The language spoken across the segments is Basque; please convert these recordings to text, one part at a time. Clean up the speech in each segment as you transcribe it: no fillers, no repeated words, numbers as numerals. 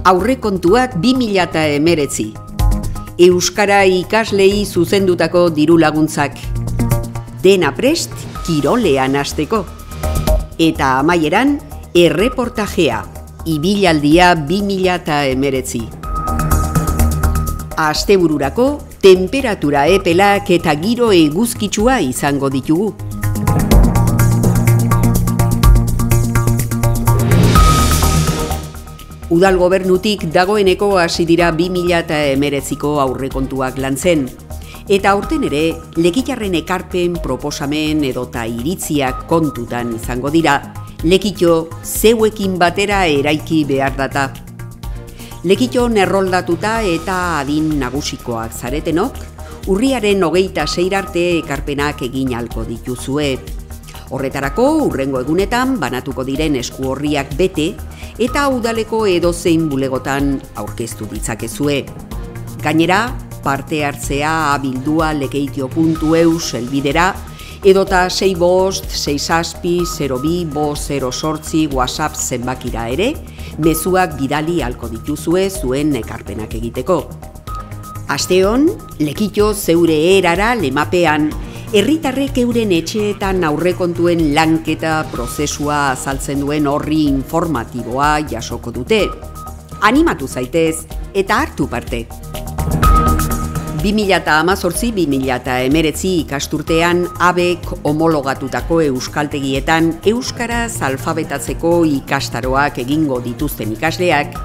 Aurrekontuak 2019. Euskara ikaslei zuzendutako diru laguntzak. Dena prest, kirolean hasteko. Eta amaieran, erreportajea, ibilaldia 2019. Astebururako, temperatura epelak eta giro eguzkitsua izango ditugu. Udal gobernutik dagoeneko hasi dira 2019ko aurrekontuak lantzen. Eta aurten ere, Lekitarren ekarpen, proposamen edota iritziak kontutan izango dira, Lekitxo zeuekin batera eraiki behar data. Lekitxo erroldatuta eta adin nagusikoak zaretenok, urriaren 26 arte ekarpenak egin ahalko dituzue. Horretarako, hurrengo egunetan banatuko diren esku orriak bete eta udaleko edozein bulegotan aurkeztu ditzakezue. Gainera, parte hartzea abildua lekeitio.eus helbidera edota 656-662-008 WhatsApp zenbakira ere, mezuak bidali ahalko dituzue zuen ekarpenak egiteko. Asteon, Lekitxo zeure erara lemapean, herritarrek euren etxeetan aurrekontuen lanketa prozesua azaltzen duen orri informatiboa jasoko dute. Animatu zaitez eta hartu parte. 2018-2019 ikasturtean ABEK homologatutako euskaltegietan euskaraz alfabetatzeko ikastaroak egingo dituzten ikasleak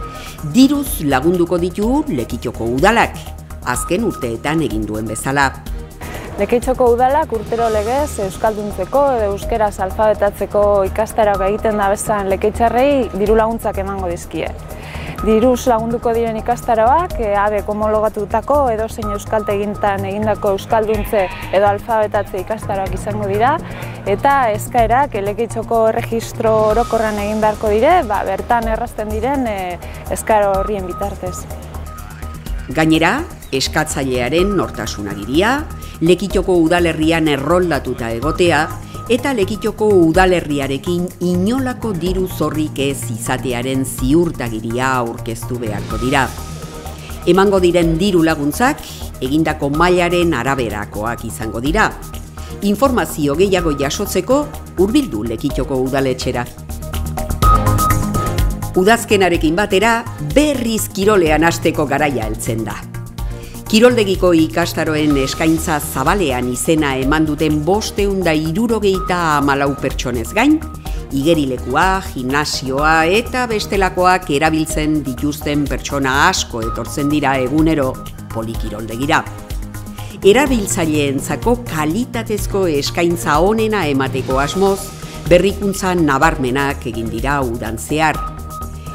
diruz lagunduko ditu Lekitxoko udalak, azken urteetan egin duen bezala. Lekeitxoko udalak urtero legez euskalduntzeko edo euskeraz alfabetatzeko ikastaroak egiten da bezan lekeitxarrei diru laguntzak emango dizkie. Diruz lagunduko diren ikastaroak ABEK homologatutako edozein euskaltegintan egindako euskalduntze edo alfabetatze ikastaroak izango dira eta eskaerak Lekeitxoko erregistro orokorran egin beharko dire, bertan errazten diren eskaro horrien bitartez. Gainera, eskatzailearen nortasunagiria, Lekitxoko udalerrian erroldatuta egotea eta Lekitxoko udalerriarekin inolako diru zorrik ez izatearen ziurtagiria aurkeztu beharko dira. Emango diren diru laguntzak egindako mailaren araberakoak izango dira. Informazio gehiago jasotzeko hurbildu Lekitxoko udaletxera. Udazkenarekin batera berriz kirolean hasteko garaia heltzen da. Kiroldegiko ikastaroen eskaintza zabalean izena eman duten 574 pertsonez gain, igerilekua, gimnasioa eta bestelakoak erabiltzen dituzten pertsona asko etortzen dira egunero polikiroldegira. Erabiltzaileentzako kalitatezko eskaintza onena emateko asmoz, berrikuntza nabarmenak egin dira udan zehar.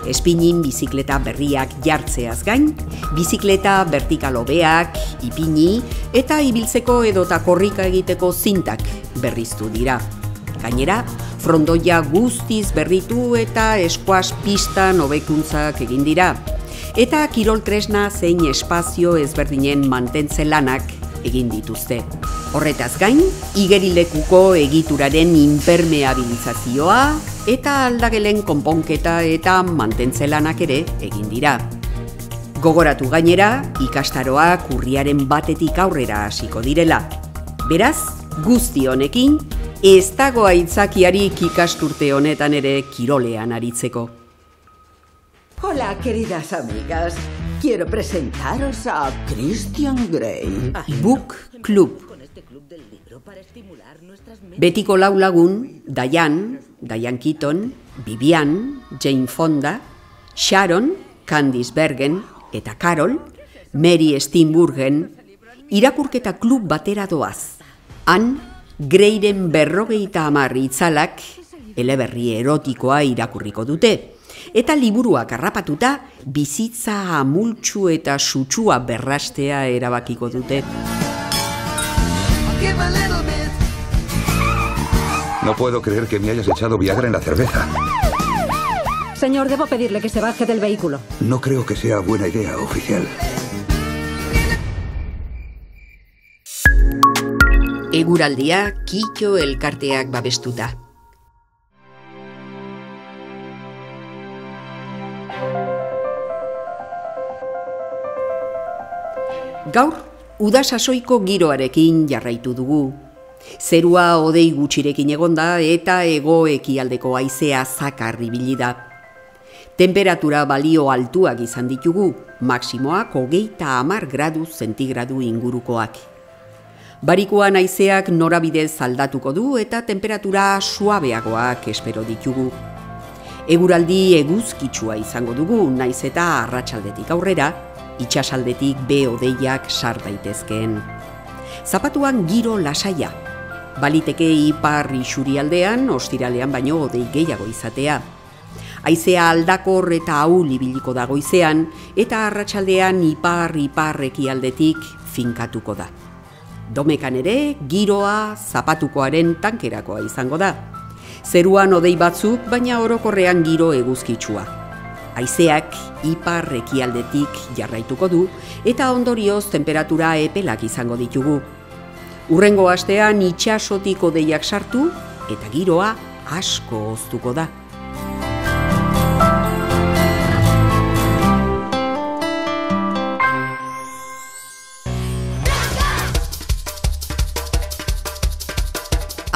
Espinin bizikleta berriak jartzeaz gain, bizikleta vertikal hobeak, ipini eta ibiltzeko edota korrika egiteko zintak berriztu dira. Gainera, frontoia guztiz berritu eta eskuas pistan hobekuntzak egin dira. Eta kirol tresna zein espazio ezberdinen mantentze lanak egin dituzte. Horretaz gain, igerilekuko egituraren impermeabilizazioa eta aldagelen konponketa eta mantentze lanak ere egin dira. Gogoratu gainera, ikastaroak urriaren 1 aurrera hasiko direla. Beraz, guzti honekin, ez dago aitzakiarik ikasturte honetan ere kirolean aritzeko. Hola, queridas amigas. Quiero presentaros a Christian Grey. Book Club. Betiko 4 lagun, Diane Keaton, Vivian, Jane Fonda, Sharon, Candice Bergen eta Carol, Mary Steenburgen, irakurketa klub batera doaz. Han, Greyren 50 itzalak, eleberri erotikoa irakurriko dute. Eta liburuak harrapatuta, bizitza amultsu eta sutsua berrastea erabakiko dute. No puedo creer que me hayas echado Viagra en la cerveza. Señor, debo pedirle que se baje del vehículo. No creo que sea buena idea, oficial. Eguraldia, Kitxo elkarteak babestuta. Gaur, udasasoiko giroarekin jarraitu dugu. Zerua hodei gutxirekin egonda eta hego-ekialdeko haizea zakar ibili da. Temperatura balio altuak izan ditugu, maksimoak 30 gradu zentigradu ingurukoak. Barikuan haizeak norabidez aldatuko du eta temperatura suabeagoak espero ditugu. Eguraldi eguzkitsua izango dugu, naiz eta arratsaldetik aurrera, itsasaldetik behe-hodeiak sar daitezkeen. Zapatuan giro lasaia. Baliteke ipar isurialdean, ostiralean baino hodei gehiago izatea. Haizea aldakor eta ahul ibiliko da goizean, eta arratsaldean ipar ekialdetik finkatuko da. Domekan ere, giroa zapatukoaren tankerakoa izango da. Zeruan hodei batzuk, baina orokorrean giro eguzkitsua. Haizeak ipar ekialdetik jarraituko du, eta ondorioz temperatura epelak izango ditugu. Hurrengo astean itsasotik hodeiak sartu, eta giroa asko hoztuko da.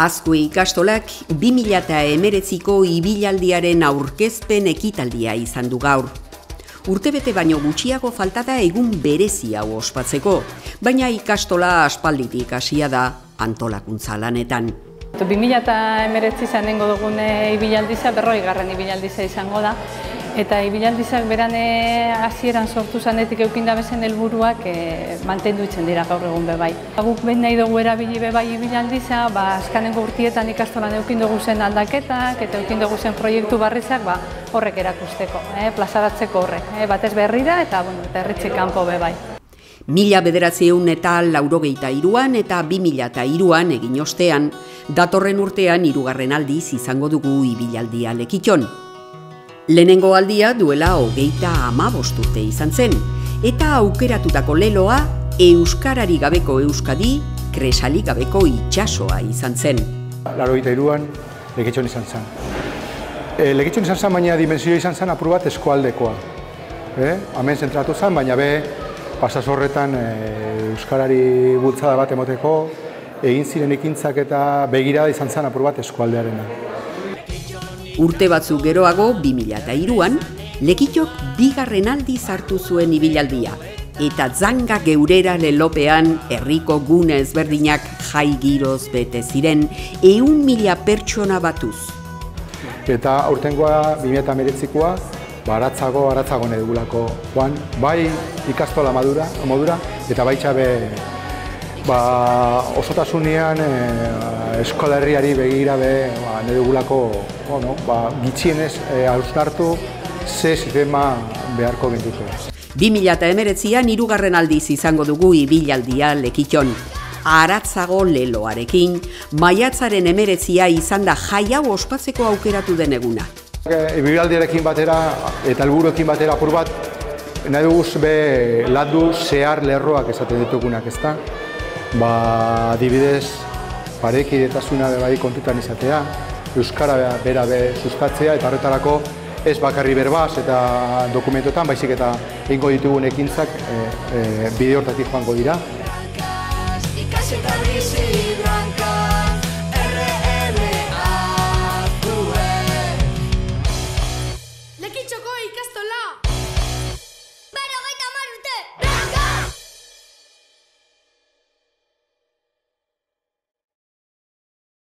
Azkue ikastolak 2019ko ibilaldiaren aurkezpen ekitaldia izan du gaur. Urtebete baino gutxiago falta da egun berezi hau ospatzeko, baina ikastola aspalditik hasia da antolakuntza lanetan. 2019 izanengo dugun ibilaldiza, 40. ibilaldiza izango da. Eta ibilandizak berane hasieran sortu zanetik eukinda bezen helburuak mantendu itzen dira gaur egun bebai. Guk behin nahi dugu erabili bebai ibilandiza, azkanengo urtietan ikastolan eukin dugu zen aldaketak eta eukin dugu zen proiektu barrizak horrek erakusteko, plazaratzeko horrek, batez berrira eta herritzik kanpo bebai. 1993an eta 2003an egin ostean, datorren urtean 3. aldiz izango dugu ibilaldia Lekiton. Lehenengo aldia duela 35 urte izan zen, eta aukeratutako leloa euskarari gabeko Euskadi, kresali gabeko itsasoa izan zen. 83an Lekiton izan zen. Lekiton izan zen, baina dimensioa izan zen apur bat eskualdekoa. Hemen zentratu zen, baina pasaz horretan euskarari bultzada bat emoteko, egin ziren ekintzak eta begirada izan zen apur bat eskualdearena. Urte batzuk geroago, 2003an, Lekitok 2. aldiz hartu zuen ibilaldia, eta zanga geurera lelopean herriko gune ezberdinak jai giroz bete ziren 100.000 pertsona batuz. Eta aurtengoa 2019koa, aratzago nahi dugulako joan, bai ikastola modura, eta baitxabe osotasunean eskola herriari begira nahi dugulako gitxienez hausnartu ze sistema beharko gintuko. 2019an 3. aldiz izango dugu ibilaldia Lekiton. Aratzago leloarekin, maiatzaren 19 izan da jai hau ospatzeko aukeratu den eguna. Ibilaldiarekin batera eta helburuekin batera apur bat, nahi duguz landu zehar lerroak esaten ditugunak, ezta? Adibidez, parekidetasuna bai kontutan izatea, euskara bera sustatzea eta horretarako ez bakarri berbaz eta dokumentotan, baizik eta egingo ditugun ekintzak bide hortatik joango dira.